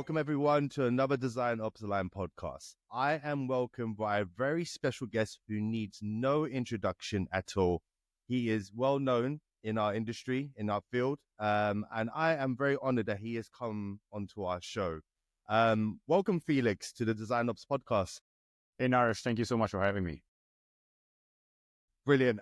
Welcome everyone to another Design Ops Line podcast. I am welcomed by a very special guest who needs no introduction at all. He is well known in our industry, in our field, and I am very honored that he has come onto our show. Welcome, Felix, to the Design Ops podcast. Hey, Naresh, thank you so much for having me. Brilliant.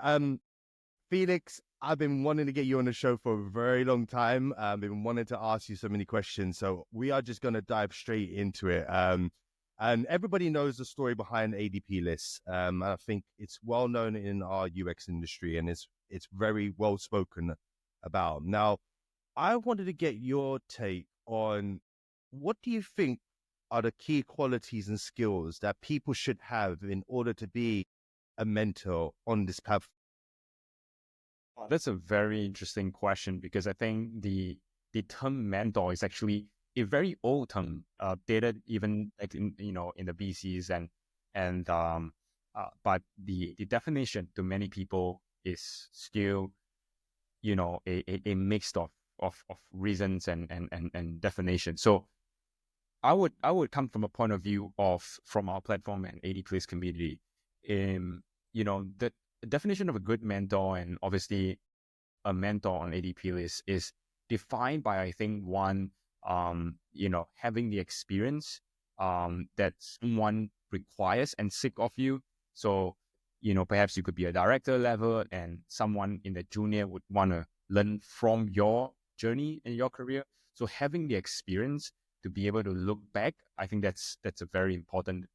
Felix, I've been wanting to get you on the show for a very long time. I've been wanting to ask you so many questions. So we are just going to dive straight into it. And everybody knows the story behind ADPList. I think it's well known in our UX industry and it's very well spoken about. Now, I wanted to get your take on what do you think are the key qualities and skills that people should have in order to be a mentor on this path? That's a very interesting question because I think the term mentor is actually a very old term, dated even like in the BCs but the definition to many people is still a mix of reasons and definitions. So I would come from a point of view from our platform and ADPList community. The definition of a good mentor, and obviously a mentor on ADPList, is defined by, I think, one, having the experience that someone requires and seek of you. So, perhaps you could be a director level and someone in the junior would want to learn from your journey in your career. So having the experience to be able to look back, I think that's a very important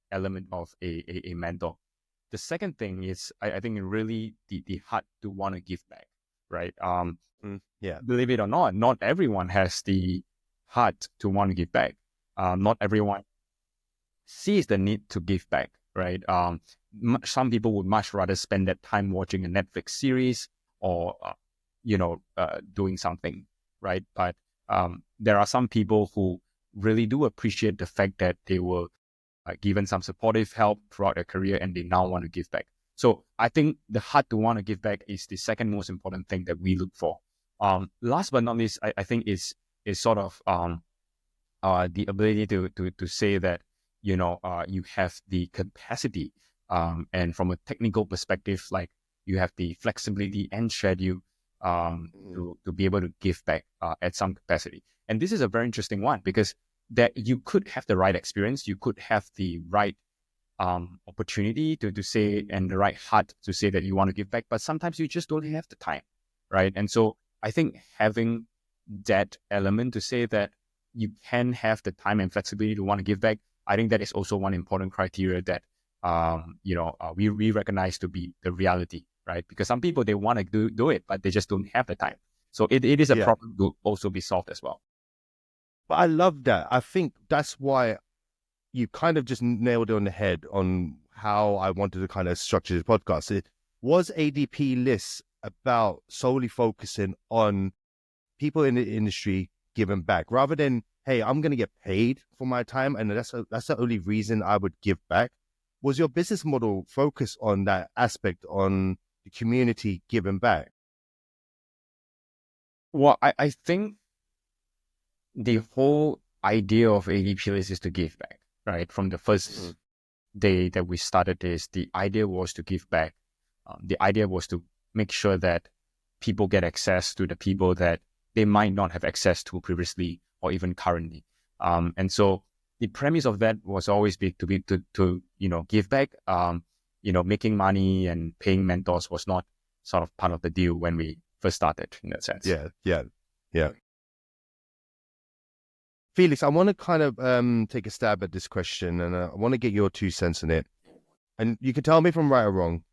element of a mentor. The second thing is, I think really the heart to want to give back, right? Believe it or not everyone has the heart to want to give back. Not everyone sees the need to give back, right? Some people would much rather spend that time watching a Netflix series or, doing something, right? But there are some people who really do appreciate the fact that they were given some supportive help throughout their career and they now want to give back. So I think the heart to want to give back is the second most important thing that we look for. Last but not least, I think is sort of the ability to say that, you have the capacity and from a technical perspective, like you have the flexibility and schedule to be able to give back at some capacity. And this is a very interesting one because that you could have the right experience, you could have the right opportunity to say, and the right heart to say that you want to give back, but sometimes you just don't have the time, right? And so I think having that element to say that you can have the time and flexibility to want to give back, I think that is also one important criteria that we recognize to be the reality, right? Because some people, they want to do it, but they just don't have the time. So it is a problem to also be solved as well. But I love that. I think that's why you kind of just nailed it on the head on how I wanted to kind of structure this podcast. It was ADPList about solely focusing on people in the industry giving back rather than, hey, I'm going to get paid for my time and that's the only reason I would give back. Was your business model focused on that aspect, on the community giving back? Well, I think the whole idea of ADPList is to give back, right? From the first day that we started this, the idea was to give back. The idea was to make sure that people get access to the people that they might not have access to previously or even currently. And so the premise of that was always to give back. Making money and paying mentors was not sort of part of the deal when we first started in that sense. Yeah. Felix, I want to kind of take a stab at this question and I want to get your 2 cents on it. And you can tell me if I'm right or wrong.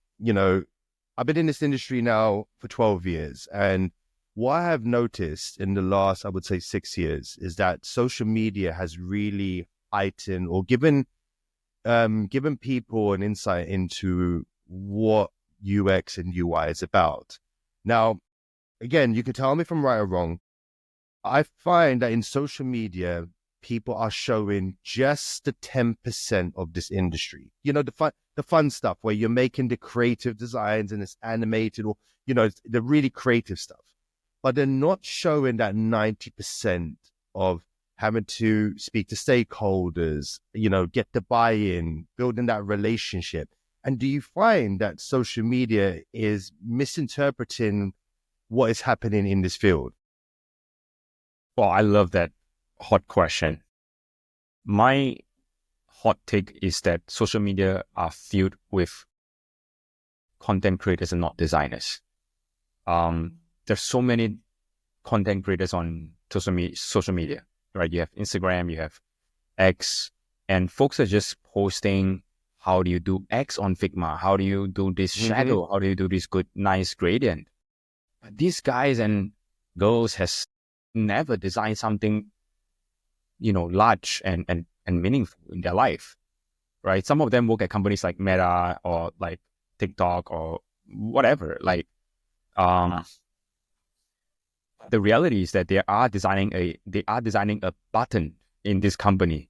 I've been in this industry now for 12 years. And what I have noticed in the last, I would say 6 years, is that social media has really heightened or given people an insight into what UX and UI is about. Now, again, you can tell me if I'm right or wrong. I find that in social media, people are showing just the 10% of this industry. The fun stuff where you're making the creative designs and it's animated or, the really creative stuff. But they're not showing that 90% of having to speak to stakeholders, get the buy-in, building that relationship. And do you find that social media is misinterpreting what is happening in this field? Well, I love that hot question. My hot take is that social media are filled with content creators and not designers. There's so many content creators on social media, right? You have Instagram, you have X, and folks are just posting, how do you do X on Figma? How do you do this shadow? How do you do this good, nice gradient? But these guys and girls has never designed something, large and meaningful in their life, right? Some of them work at companies like Meta or like TikTok or whatever. Like, the reality is that they are designing a button in this company.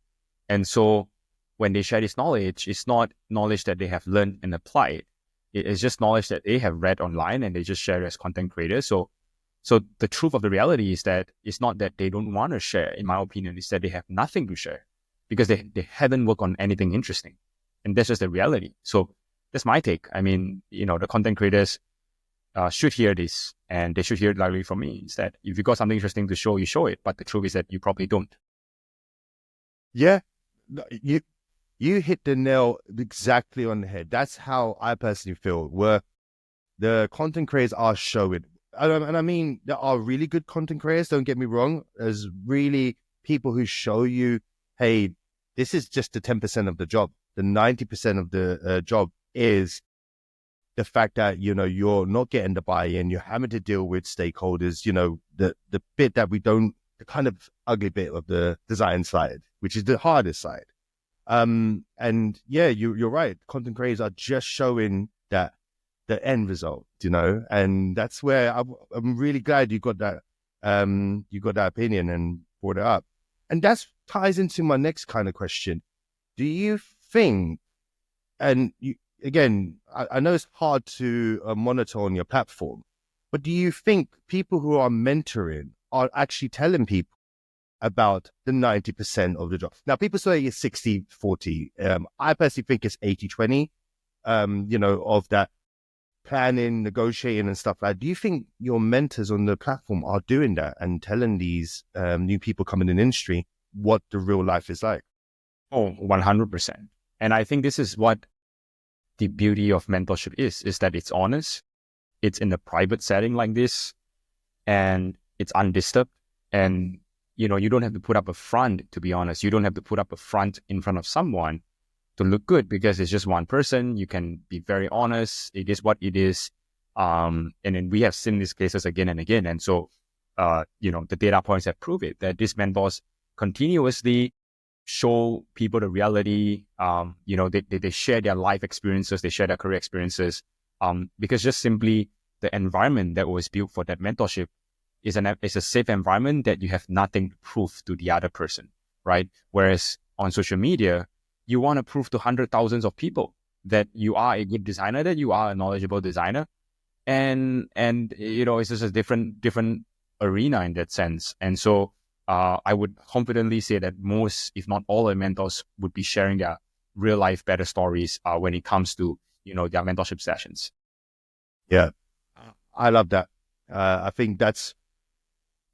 And so when they share this knowledge, it's not knowledge that they have learned and applied. It is just knowledge that they have read online and they just share as content creators. So the truth of the reality is that it's not that they don't want to share, in my opinion, it's that they have nothing to share because they haven't worked on anything interesting. And that's just the reality. So that's my take. I mean, the content creators should hear this, and they should hear it directly from me. Is that if you got something interesting to show, you show it. But the truth is that you probably don't. Yeah, you hit the nail exactly on the head. That's how I personally feel. Where the content creators are showing, and I mean, there are really good content creators. Don't get me wrong. There's really people who show you, hey, this is just the 10% of the job. The 90% of the job is the fact that, you're not getting the buy-in, you're having to deal with stakeholders, the bit that we don't, the kind of ugly bit of the design side, which is the hardest side. And yeah, you're right. Content creators are just showing that the end result, and that's where I'm really glad you got that opinion and brought it up. And that ties into my next kind of question. Do you think, and again, I know it's hard to monitor on your platform, but do you think people who are mentoring are actually telling people about the 90% of the job? Now, people say it's 60-40. I personally think it's 80-20, of that planning, negotiating and stuff like that. Do you think your mentors on the platform are doing that and telling these new people coming in the industry what the real life is like? Oh, 100%. And I think this is what the beauty of mentorship is that it's honest, it's in a private setting like this, and it's undisturbed. And, you don't have to put up a front, to be honest. You don't have to put up a front in front of someone to look good because it's just one person. You can be very honest. It is what it is. And then we have seen these cases again and again. And so, the data points have proved it, that these mentors continuously show people the reality. They share their life experiences, they share their career experiences, because just simply the environment that was built for that mentorship is a safe environment that you have nothing to prove to the other person, right? Whereas on social media, you want to prove to hundreds of thousands of people that you are a good designer, that you are a knowledgeable designer, and it's just a different arena in that sense. And so I would confidently say that most, if not all, the mentors would be sharing their real life better stories when it comes to their mentorship sessions. Yeah, I love that. I think that's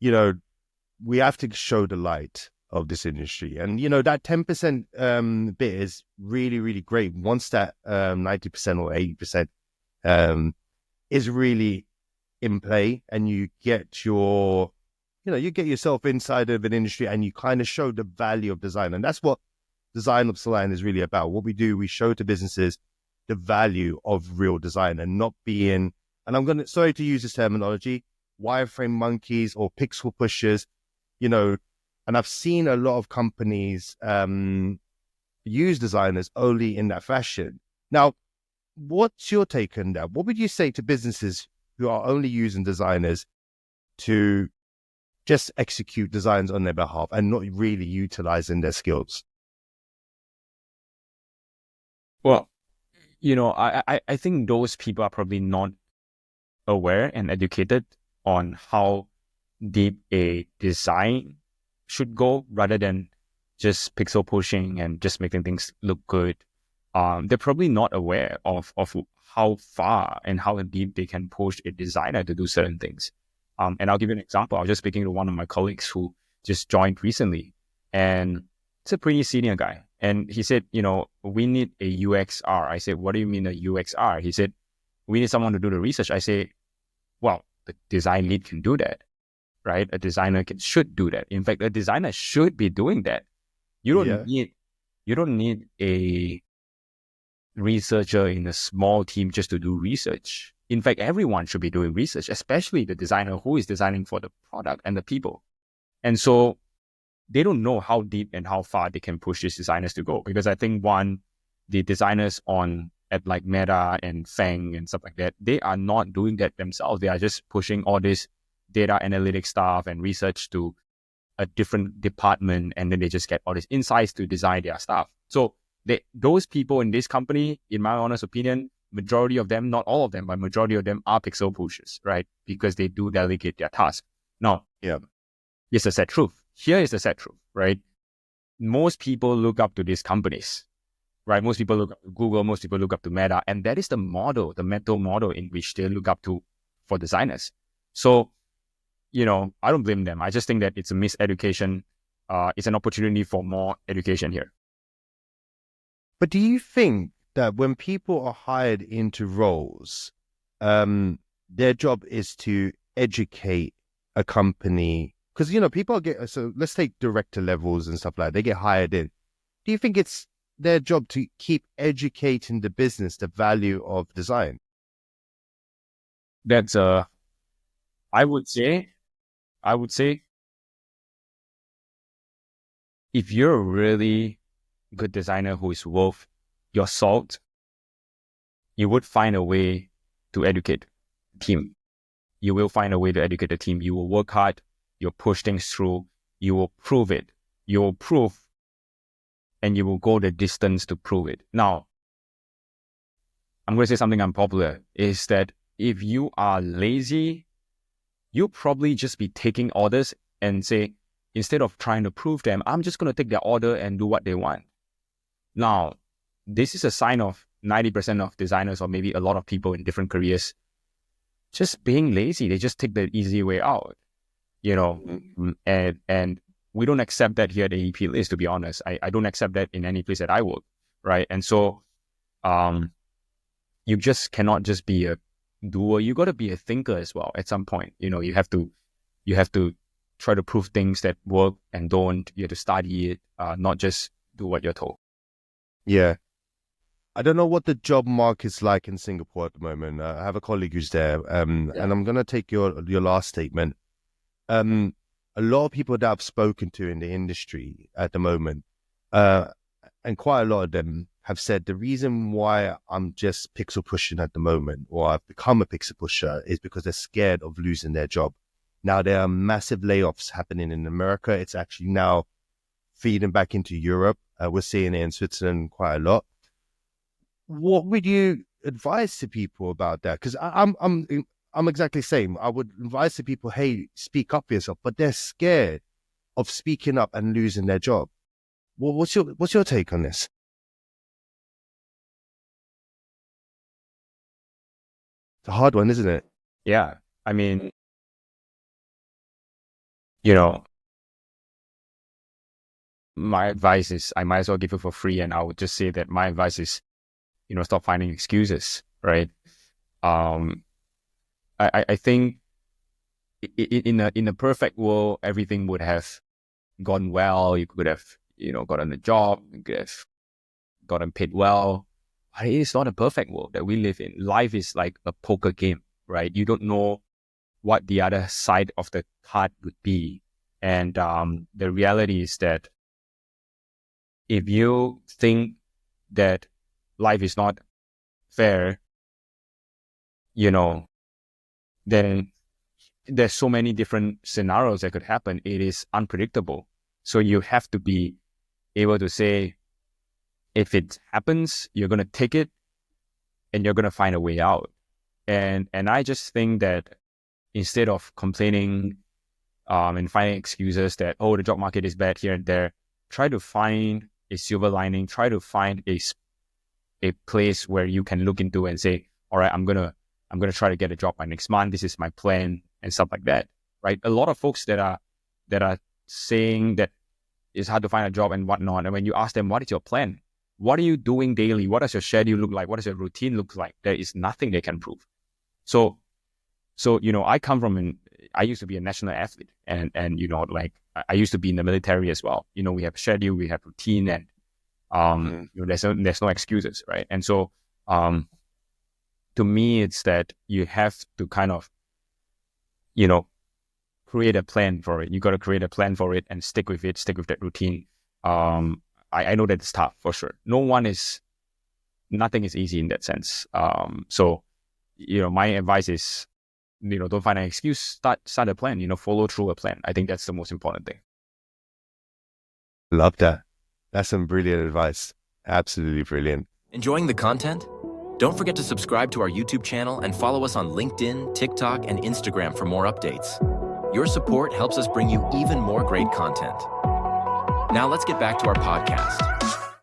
we have to show the light of this industry, and that 10% bit is really, really great. Once that 90% or 80% is really in play, and you get your you get yourself inside of an industry and you kind of show the value of design. And that's what Design of Salon is really about. What we do, we show to businesses the value of real design and not being, and sorry to use this terminology, wireframe monkeys or pixel pushers, and I've seen a lot of companies use designers only in that fashion. Now, what's your take on that? What would you say to businesses who are only using designers to just execute designs on their behalf and not really utilizing their skills? Well, I think those people are probably not aware and educated on how deep a design should go rather than just pixel pushing and just making things look good. They're probably not aware of how far and how deep they can push a designer to do certain things. And I'll give you an example. I was just speaking to one of my colleagues who just joined recently, and it's a pretty senior guy. And he said, we need a UXR. I said, what do you mean a UXR? He said, we need someone to do the research. I say, well, the design lead can do that, right? A designer should do that. In fact, a designer should be doing that. You don't need a researcher in a small team just to do research. In fact, everyone should be doing research, especially the designer who is designing for the product and the people. And so they don't know how deep and how far they can push these designers to go. Because I think the designers at like Meta and Fang and stuff like that, they are not doing that themselves. They are just pushing all this data analytics stuff and research to a different department, and then they just get all these insights to design their stuff. So those people in this company, in my honest opinion, majority of them, not all of them, but majority of them are pixel pushers, right? Because they do delegate their task. Now, here's the sad truth. Here is the sad truth, right? Most people look up to these companies, right? Most people look up to Google, most people look up to Meta, and that is the model, the mental model in which they look up to for designers. So, I don't blame them. I just think that it's a miseducation. It's an opportunity for more education here. But do you think that when people are hired into roles, their job is to educate a company? Because, people so let's take director levels and stuff like that. They get hired in. Do you think it's their job to keep educating the business, the value of design? That's, I would say, if you're a really good designer who is worth your salt, you would find a way to educate the team. You will find a way to educate the team. You will work hard. You'll push things through. You will prove it. You will prove, and you will go the distance to prove it. Now, I'm going to say something unpopular, is that if you are lazy, you'll probably just be taking orders and say, instead of trying to prove them, I'm just going to take their order and do what they want. Now, this is a sign of 90% of designers, or maybe a lot of people in different careers, just being lazy. They just take the easy way out, and we don't accept that here at ADPList, to be honest. I don't accept that in any place that I work, right? And so you just cannot just be a doer. You got to be a thinker as well at some point. You have to try to prove things that work and don't. You have to study it, not just do what you're told. Yeah. I don't know what the job market is like in Singapore at the moment. I have a colleague who's there, and I'm going to take your last statement. A lot of people that I've spoken to in the industry at the moment, and quite a lot of them have said the reason why I'm just pixel pushing at the moment, or I've become a pixel pusher, is because they're scared of losing their job. Now, there are massive layoffs happening in America. It's actually now feeding back into Europe. We're seeing it in Switzerland quite a lot. What would you advise to people about that? Because I'm exactly the same. I would advise to people, hey, speak up for yourself, but they're scared of speaking up and losing their job. Well, what's your take on this? It's a hard one, isn't it? Yeah. I mean, my advice is, I might as well give it for free, and I would just say that my advice is, stop finding excuses, right? I think in a perfect world, everything would have gone well. You could have, gotten a job, you could have gotten paid well. But it is not a perfect world that we live in. Life is like a poker game, right? You don't know what the other side of the card would be. And the reality is that if you think that life is not fair, then there's so many different scenarios that could happen. It is unpredictable. So you have to be able to say, if it happens, you're going to take it and you're going to find a way out. And I just think that instead of complaining, and finding excuses that, oh, the job market is bad here and there. Try to find a silver lining. Try to find a place where you can look into and say, all right, I'm gonna try to get a job by next month. This is my plan and stuff like that, right? A lot of folks that are saying that it's hard to find a job and whatnot, and when you ask them, what is your plan? What are you doing daily? What does your schedule look like? What does your routine look like? There is nothing they can prove. So I used to be a national athlete, and I used to be in the military as well. We have schedule, we have routine, and there's no excuses, right? And so to me, it's that you have to kind of create a plan for it. You got to create a plan for it and stick with that routine. I know that it's tough for sure. Nothing is easy in that sense. So my advice is, don't find an excuse, start a plan, follow through a plan. I think that's the most important thing. Love that. That's some brilliant advice. Absolutely brilliant. Enjoying the content? Don't forget to subscribe to our YouTube channel and follow us on LinkedIn, TikTok, and Instagram for more updates. Your support helps us bring you even more great content. Now let's get back to our podcast.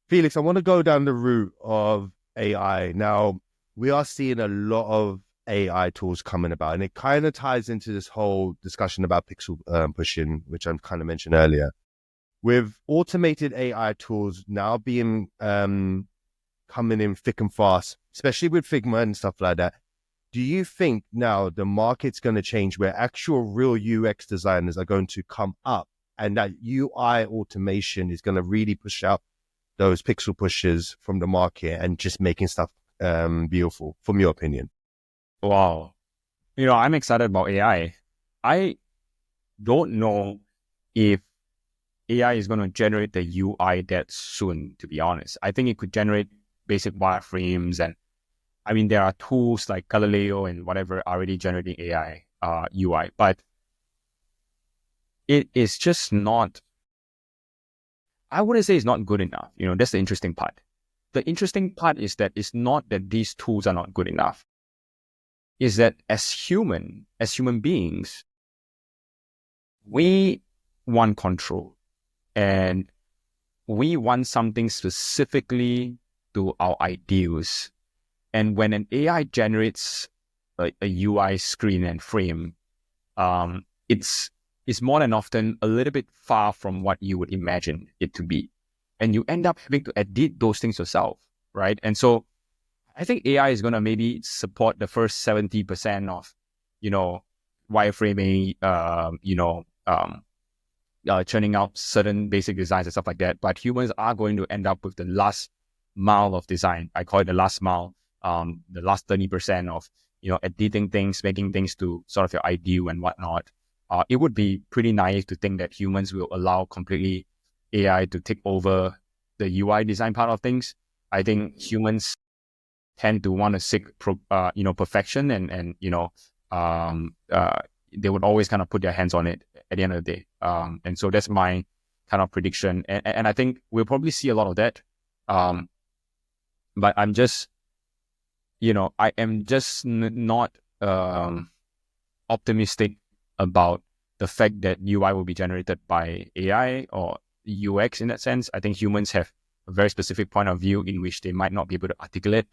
Felix, I want to go down the route of AI. Now, we are seeing a lot of AI tools coming about, and it kind of ties into this whole discussion about pixel pushing, which I kind of mentioned earlier. With automated AI tools now being coming in thick and fast, especially with Figma and stuff like that, do you think now the market's going to change where actual real UX designers are going to come up, and that UI automation is going to really push out those pixel pushes from the market and just making stuff beautiful, from your opinion? Wow. I'm excited about AI. I don't know if AI is going to generate the UI that soon, to be honest. I think it could generate basic wireframes, and there are tools like Galileo and whatever already generating AI UI, but it is just not, I wouldn't say it's not good enough. That's the interesting part. The interesting part is that it's not that these tools are not good enough. Is that as human beings, we want control, and we want something specifically to our ideals. And when an AI generates a UI screen and frame, it's more than often a little bit far from what you would imagine it to be. And you end up having to edit those things yourself, right? And so I think AI is going to maybe support the first 70% of, wireframing, churning out certain basic designs and stuff like that. But humans are going to end up with the last mile of design. I call it the last mile, the last 30% of, editing things, making things to sort of your ideal and whatnot. It would be pretty naive to think that humans will allow completely AI to take over the UI design part of things. I think humans tend to want to seek, perfection, and they would always kind of put their hands on it at the end of the day. And so that's my kind of prediction. And I think we'll probably see a lot of that. But I'm just, I am just not optimistic about the fact that UI will be generated by AI or UX in that sense. I think humans have a very specific point of view in which they might not be able to articulate.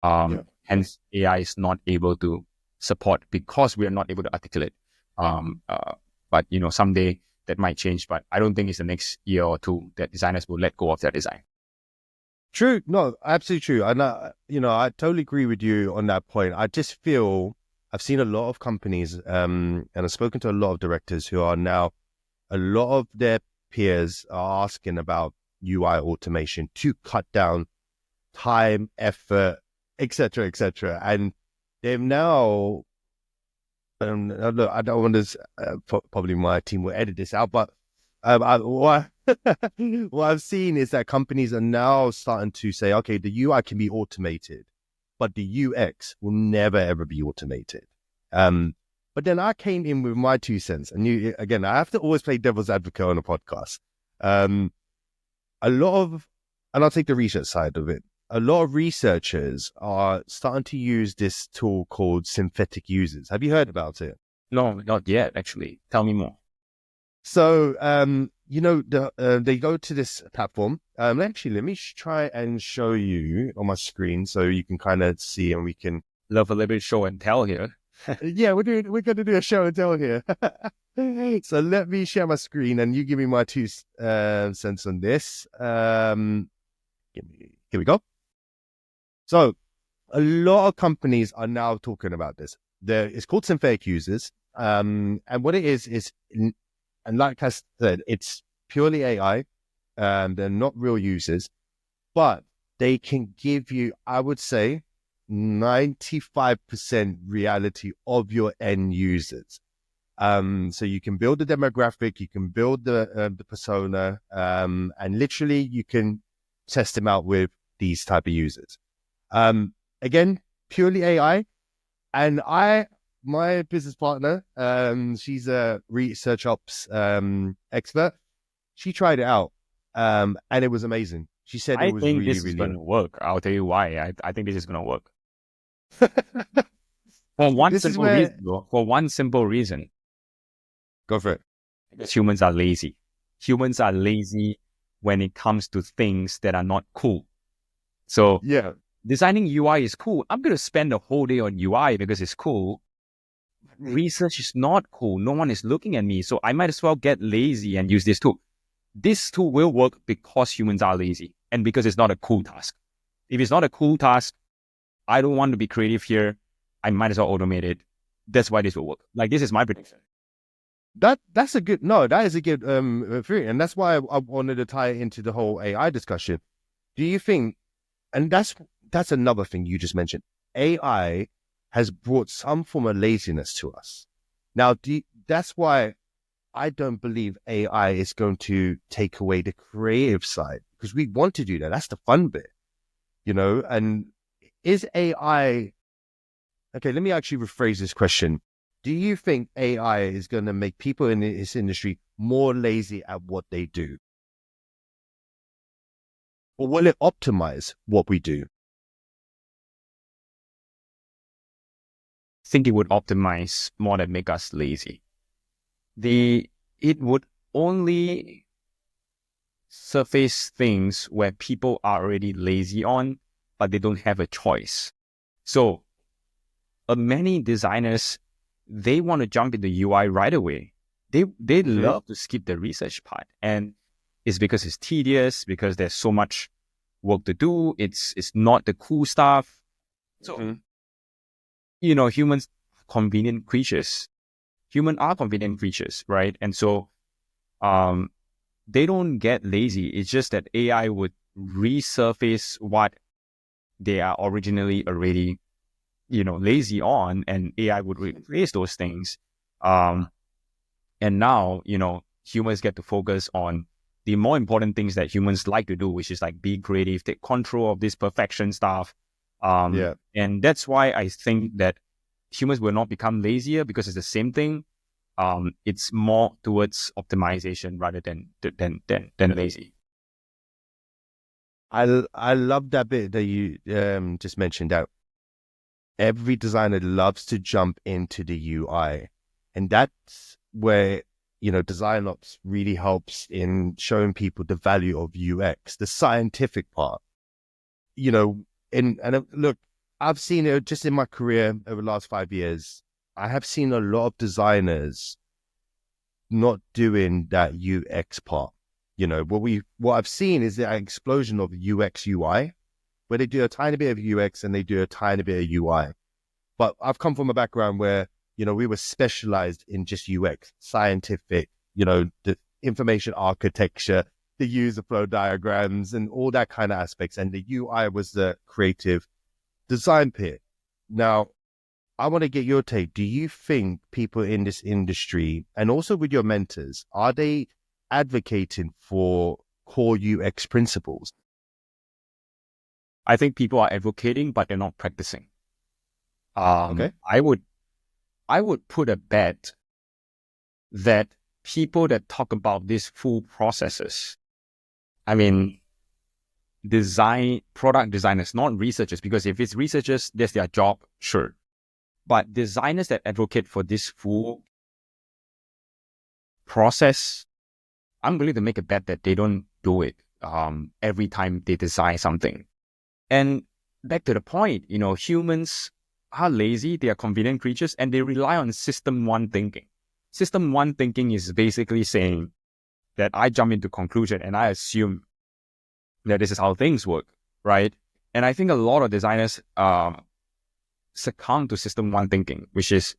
Hence, AI is not able to support because we are not able to articulate. But someday that might change. But I don't think it's the next year or two that designers will let go of their design. True. No, absolutely true. And I totally agree with you on that point. I just feel I've seen a lot of companies, and I've spoken to a lot of directors who are now, a lot of their peers are asking about UI automation to cut down time, effort, etc., etc. And they've now, look, I don't want to, probably my team will edit this out, but what I've seen is that companies are now starting to say, okay, the UI can be automated, but the UX will never, ever be automated. But then I came in with my 2 cents, and again, I have to always play devil's advocate on a podcast. A lot of, and I'll take the research side of it, a lot of researchers are starting to use this tool called synthetic users. Have you heard about it? No, not yet, actually. Tell me more. So, they go to this platform. Actually, let me try and show you on my screen so you can kind of see, and we can. Love a little bit show and tell here. Yeah, we're going to do a show and tell here. So let me share my screen, and you give me my 2 cents on this. Here we go. So, a lot of companies are now talking about this. It's called synthetic users. And what it is, and like I said, it's purely AI. They're not real users, but they can give you, I would say, 95% reality of your end users. So you can build the demographic, you can build the persona, and literally you can test them out with these type of users. Again, purely AI. And my business partner, she's a research ops expert. She tried it out, and it was amazing. She said it I was think really, this is really. going to work. I'll tell you why. I think this is going to work. For one simple reason. Go for it. Because humans are lazy. Humans are lazy when it comes to things that are not cool. So Yeah, designing UI is cool. I'm going to spend a whole day on UI because it's cool. Research is not cool. No one is looking at me. So I might as well get lazy and use this tool. This tool will work because humans are lazy and because it's not a cool task. If it's not a cool task, I don't want to be creative here. I might as well automate it. That's why this will work. Like, this is my prediction. that is a good theory, and that's why I wanted to tie it into the whole AI discussion. Do you think, and that's another thing you just mentioned, AI has brought some form of laziness to us. Now, that's why I don't believe AI is going to take away the creative side, because we want to do that. That's the fun bit, and is AI... Okay, let me actually rephrase this question. Do you think AI is going to make people in this industry more lazy at what they do? Or will it optimize what we do? I think it would optimize more than make us lazy. It would only surface things where people are already lazy on, but they don't have a choice. So many designers, they want to jump into UI right away. They love to skip the research part, and it's because it's tedious, because there's so much work to do. It's not the cool stuff. So humans are convenient creatures. Humans are convenient creatures, right? And so they don't get lazy. It's just that AI would resurface what they are originally already lazy on, and AI would replace those things. And now, humans get to focus on the more important things that humans like to do, which is like be creative, take control of this perfection stuff. And that's why I think that humans will not become lazier, because it's the same thing. It's more towards optimization rather than lazy. I love that bit that you just mentioned out. Every designer loves to jump into the UI, and that's where design ops really helps in showing people the value of UX, the scientific part. And look, I've seen it just in my career over the last 5 years. I have seen a lot of designers not doing that UX part. What I've seen is the explosion of UX UI, where they do a tiny bit of UX and they do a tiny bit of UI. But I've come from a background where, we were specialized in just UX, scientific, the information architecture, the user flow diagrams and all that kind of aspects. And the UI was the creative design bit. Now, I want to get your take. Do you think people in this industry, and also with your mentors, are they advocating for core UX principles? I think people are advocating, but they're not practicing. Okay. I would put a bet that people that talk about these full processes, product designers, not researchers, because if it's researchers, that's their job, sure. But designers that advocate for this full process, I'm willing to make a bet that they don't do it every time they design something. And back to the point, humans are lazy, they are convenient creatures, and they rely on system one thinking. System one thinking is basically saying that I jump into conclusion and I assume that this is how things work, right? And I think a lot of designers succumb to system one thinking, which is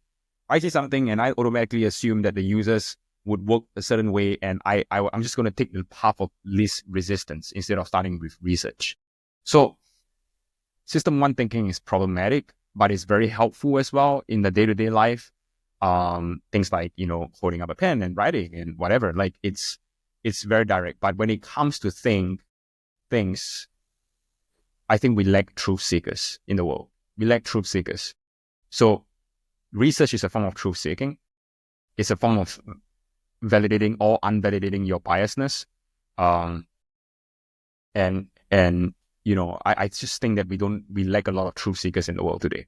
I see something and I automatically assume that the users would work a certain way, and I'm just going to take the path of least resistance instead of starting with research. So system one thinking is problematic, but it's very helpful as well in the day-to-day life. Things like, holding up a pen and writing and whatever, like it's very direct. But when it comes to things, I think we lack truth seekers in the world. We lack truth seekers. So research is a form of truth seeking. It's a form of validating or unvalidating your biasness. I just think that we lack a lot of truth seekers in the world today.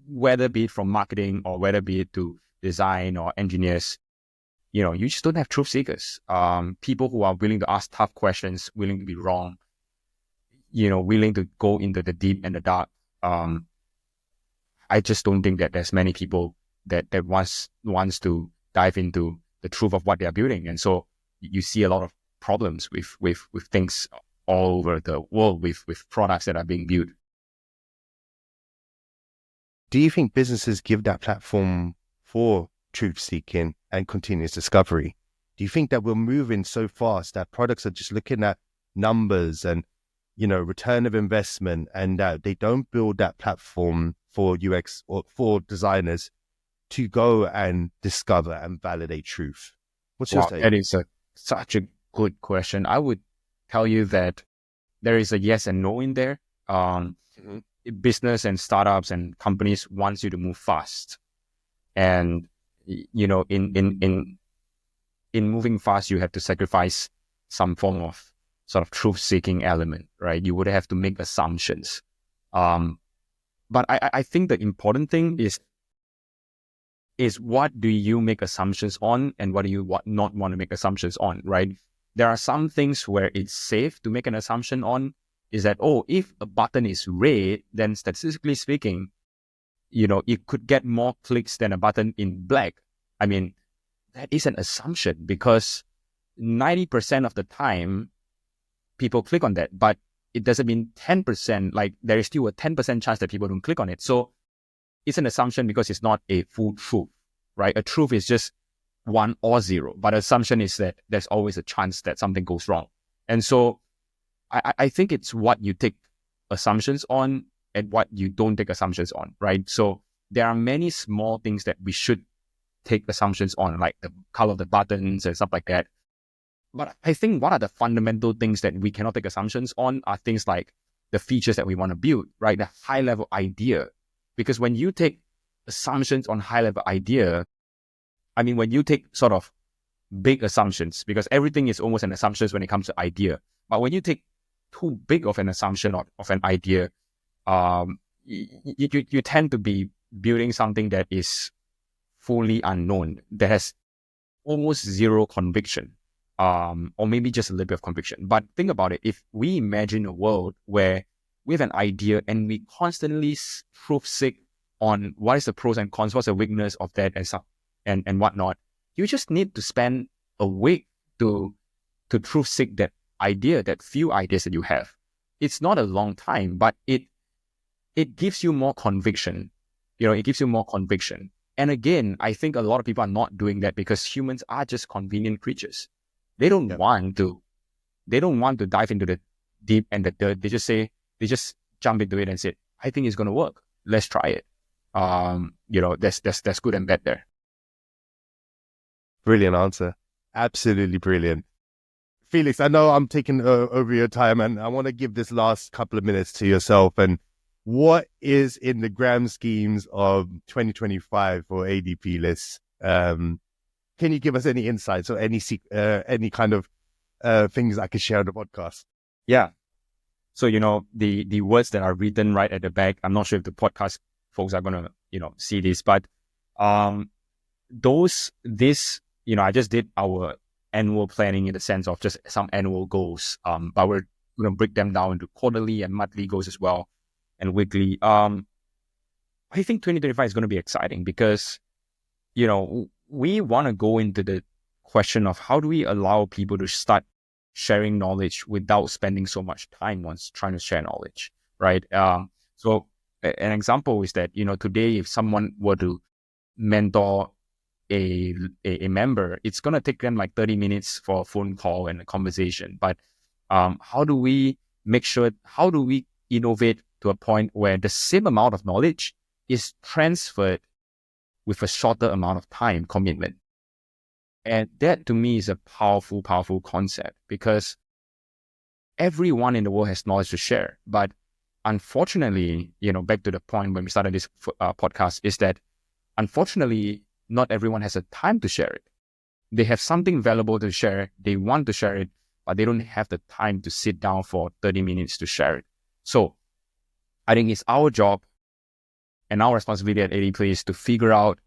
Whether be it from marketing or whether be it to design or engineers, you just don't have truth seekers. People who are willing to ask tough questions, willing to be wrong, willing to go into the deep and the dark. I just don't think that there's many people that wants to dive into the truth of what they are building. And so you see a lot of problems with things all over the world with products that are being built. Do you think businesses give that platform for truth seeking and continuous discovery? Do you think that we're moving so fast that products are just looking at numbers and, return of investment, and that they don't build that platform for UX or for designers to go and discover and validate truth? What's your take? That is such a good question. I would tell you that there is a yes and no in there. Business and startups and companies wants you to move fast, and in moving fast, you have to sacrifice some form of sort of truth-seeking element, right? You would have to make assumptions. But I think the important thing is what do you make assumptions on, and what do you not want to make assumptions on, right? There are some things where it's safe to make an assumption on, is that, if a button is red, then statistically speaking, it could get more clicks than a button in black. I mean, that is an assumption because 90% of the time, people click on that, but it doesn't mean 10%, like there is still a 10% chance that people don't click on it. So it's an assumption because it's not a full truth, right? A truth is just 1 or 0, but assumption is that there's always a chance that something goes wrong. And so I think it's what you take assumptions on and what you don't take assumptions on, right? So there are many small things that we should take assumptions on, like the color of the buttons and stuff like that. But I think what are the fundamental things that we cannot take assumptions on are things like the features that we want to build, right? The high-level idea. Because when you take assumptions on high-level idea, I mean, when you take sort of big assumptions, because everything is almost an assumption when it comes to idea. But when you take too big of an assumption of an idea, you tend to be building something that is fully unknown, that has almost zero conviction, or maybe just a little bit of conviction. But think about it. If we imagine a world where we have an idea and we constantly proof seek on what is the pros and cons, what's the weakness of that and stuff and whatnot, you just need to spend a week to truth seek that idea, that few ideas that you have. It's not a long time, but it gives you more conviction. It gives you more conviction. And again, I think a lot of people are not doing that because humans are just convenient creatures. They don't want to dive into the deep and the dirt. They just jump into it and say, I think it's going to work. Let's try it. There's good and bad there. Brilliant answer. Absolutely brilliant. Felix, I know I'm taking over your time, and I want to give this last couple of minutes to yourself. And what is in the grand schemes of 2025 for ADPList? Can you give us any insights or any kind of things I could share on the podcast? Yeah. So, the words that are written right at the back, I'm not sure if the podcast folks are going to, see this, but I just did our annual planning in the sense of just some annual goals. But we're going to break them down into quarterly and monthly goals as well, and weekly. I think 2025 is going to be exciting because, we want to go into the question of how do we allow people to start sharing knowledge without spending so much time once trying to share knowledge, right? So an example is that, today, if someone were to mentor a member, it's going to take them like 30 minutes for a phone call and a conversation. But how do we innovate to a point where the same amount of knowledge is transferred with a shorter amount of time commitment? And that to me is a powerful, powerful concept, because everyone in the world has knowledge to share. But unfortunately, back to the point when we started this podcast, is that unfortunately, not everyone has the time to share it. They have something valuable to share. They want to share it, but they don't have the time to sit down for 30 minutes to share it. So I think it's our job and our responsibility at ADPList to figure out,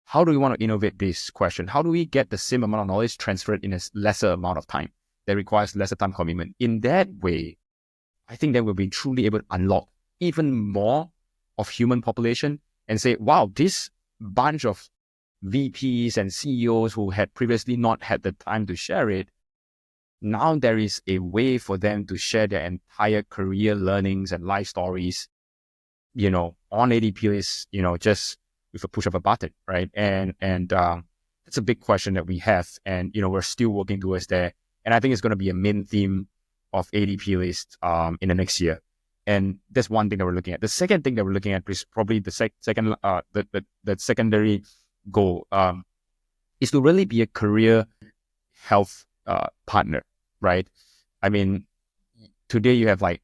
how do we want to innovate this question? How do we get the same amount of knowledge transferred in a lesser amount of time that requires lesser time commitment? In that way, I think that we'll be truly able to unlock even more of human population and say, wow, this bunch of VPs and CEOs who had previously not had the time to share it, now there is a way for them to share their entire career learnings and life stories, on ADPList, just with a push of a button, right? And it's a big question that we have, and we're still working towards there. And I think it's going to be a main theme of ADPList in the next year. And that's one thing that we're looking at. The second thing that we're looking at is probably the secondary goal is to really be a career health partner, right? I mean, today you have like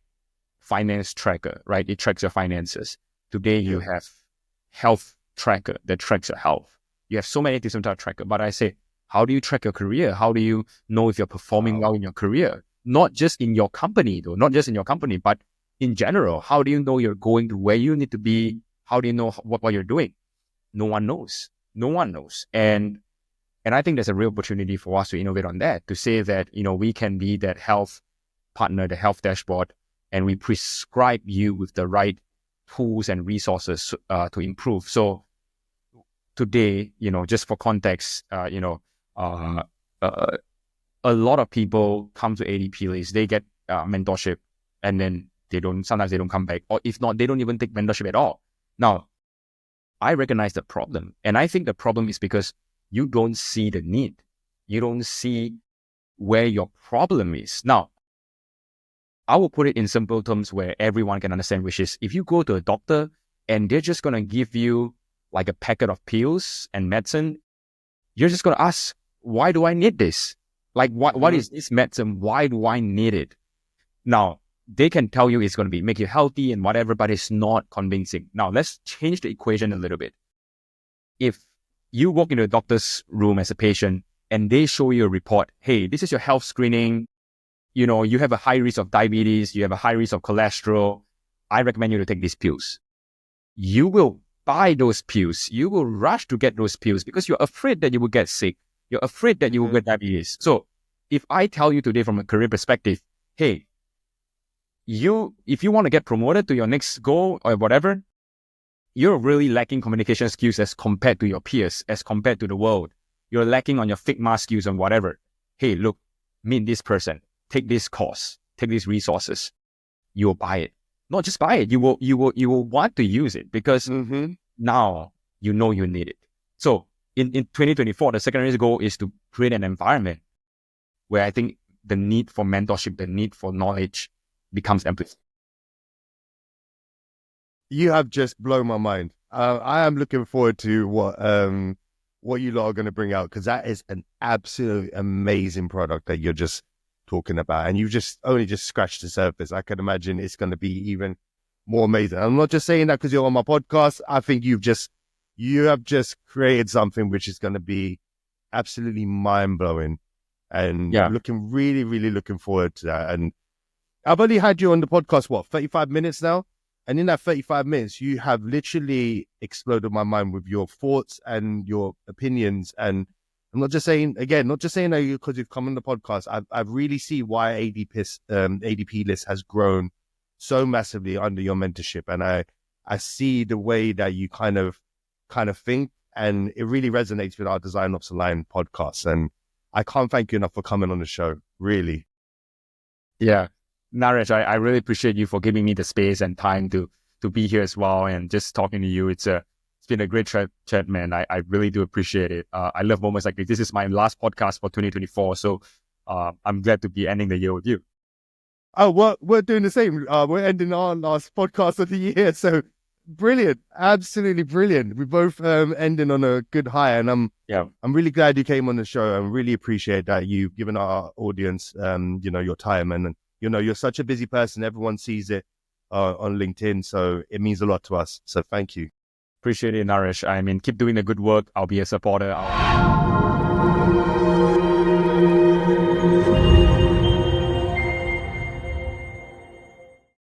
finance tracker, right? It tracks your finances. Today you have health tracker that tracks your health. You have so many different types of tracker. But I say, how do you track your career? How do you know if you're performing well in your career? Not just in your company, but in general. How do you know you're going to where you need to be? How do you know what you're doing? No one knows. And I think there's a real opportunity for us to innovate on that, to say that, we can be that health partner, the health dashboard, and we prescribe you with the right tools and resources to improve. So today, just for context, a lot of people come to ADPList, they get mentorship, and then sometimes they don't come back, or if not, they don't even take mentorship at all. Now, I recognize the problem, and I think the problem is because you don't see the need. You don't see where your problem is. Now, I will put it in simple terms where everyone can understand, which is, if you go to a doctor and they're just going to give you like a packet of pills and medicine, you're just going to ask, why do I need this? Like, what is this medicine? Why do I need it? Now, they can tell you it's going to make you healthy and whatever, but it's not convincing. Now, let's change the equation a little bit. If you walk into a doctor's room as a patient and they show you a report, hey, this is your health screening, you have a high risk of diabetes, you have a high risk of cholesterol, I recommend you to take these pills. You will buy those pills. You will rush to get those pills because you're afraid that you will get sick. You're afraid that you will get diabetes. So if I tell you today from a career perspective, hey, if you want to get promoted to your next goal or whatever, you're really lacking communication skills as compared to your peers, as compared to the world. You're lacking on your Figma skills and whatever. Hey, look, meet this person. Take this course, take these resources, you will buy it. Not just buy it, you will want to use it because now you know you need it. So in 2024, the secondary goal is to create an environment where I think the need for mentorship, the need for knowledge becomes amplified. You have just blown my mind. I am looking forward to what you lot are going to bring out, because that is an absolutely amazing product that you're just talking about, and you've just only just scratched the surface. I can imagine it's going to be even more amazing. I'm not just saying that because you're on my podcast. I think you have just created something which is going to be absolutely mind-blowing, and really looking forward to that. And I've only had you on the podcast 35 minutes now, And in that 35 minutes, you have literally exploded my mind with your thoughts and your opinions. And I'm not just saying that because you've come on the podcast. I really see why ADPList has grown so massively under your mentorship. And I see the way that you kind of think, and it really resonates with our Design Ops Aligned podcast. And I can't thank you enough for coming on the show, really. Yeah, Naresh, I really appreciate you for giving me the space and time to be here as well, and just talking to you. It's been a great chat, man. I really do appreciate it. I love moments like this. This is my last podcast for 2024, so I'm glad to be ending the year with you. Oh, we're doing the same. We're ending our last podcast of the year, so brilliant, absolutely brilliant. We both ending on a good high, and I'm really glad you came on the show. I really appreciate that you've given our audience, your time, and you're such a busy person. Everyone sees it on LinkedIn, so it means a lot to us. So thank you. Appreciate it, Naresh. I mean, keep doing the good work. I'll be a supporter.